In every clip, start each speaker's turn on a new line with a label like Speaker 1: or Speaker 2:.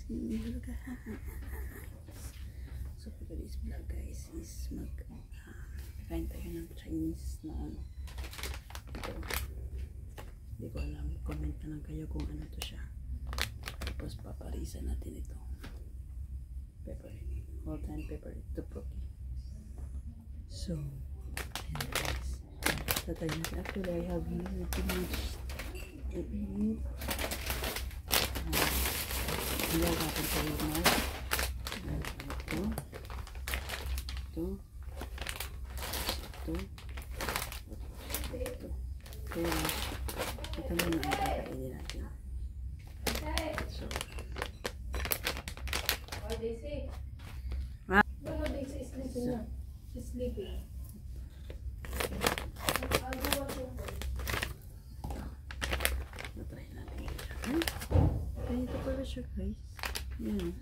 Speaker 1: Hello guys. So for today's vlog guys is kain tayo ng Chinese na ano. Ito. Hindi ko alam. Comment na lang kayo kung ano to siya. Tapos paparisan natin ito. Pepperoni. All time pepperoni. Tteokbokki. So, ayan guys. Tatay natin. Actually I have here too much to eat. Hilaw natin sa lumaw. Ito. Ito. Ito. Ito. Kaya, ito muna ang kakainin natin. So.
Speaker 2: What they say?
Speaker 1: Ah.
Speaker 2: No, they say sleeping na. She's sleeping. I'll do what you want.
Speaker 1: Natry natin siya. Ganito pala siya guys. Yan.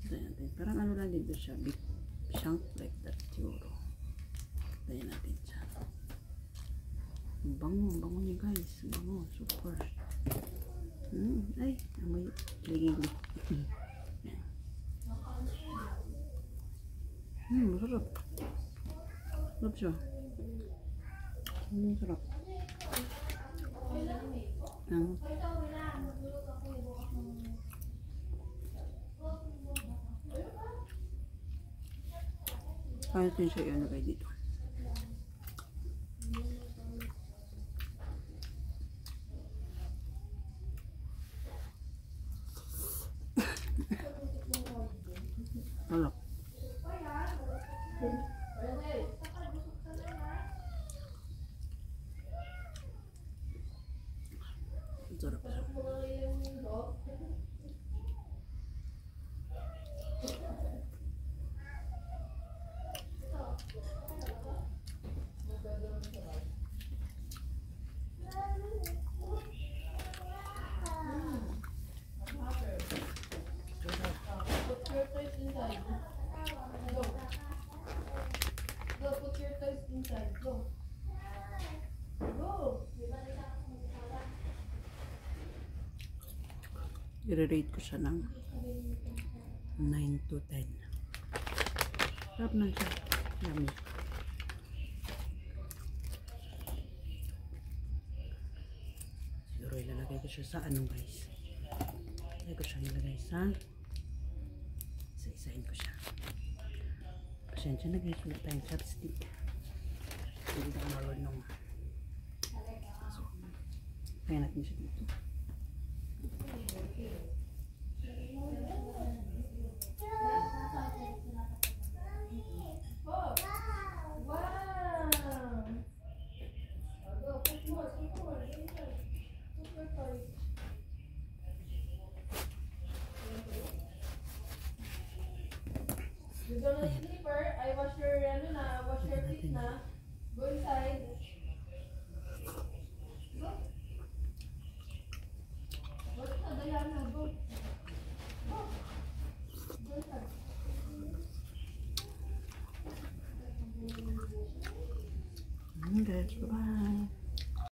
Speaker 1: Try natin. Parang ano lang dito siya. Big chunk like that siguro. Try natin siya. Ang bango niya guys. Ang bango. Super. Ay, amoy ligig. Masarap. Masarap siya. Masarap. Kaya natin siya ilagay dito. Halap. Sarap siya.
Speaker 2: Put your toys inside. Go. Go, put your toys inside. Go. Go.
Speaker 1: I-rate ko siya ng 9 to 10. Sarap na siya. Yummy. Siguro ilalagay ko siya sa ano guys. Ilalagay ko siya nilagay sa isa-isahin ko siya. Pasensya na guys. Wala tayong chopstick. Hindi na marunong. So, kaya natin siya dito.
Speaker 2: You don't know sleeper. I wash your wash your feet na. Go inside. Go. Go na, Diana. Go. Go. Go inside.
Speaker 1: Guys, bye-bye.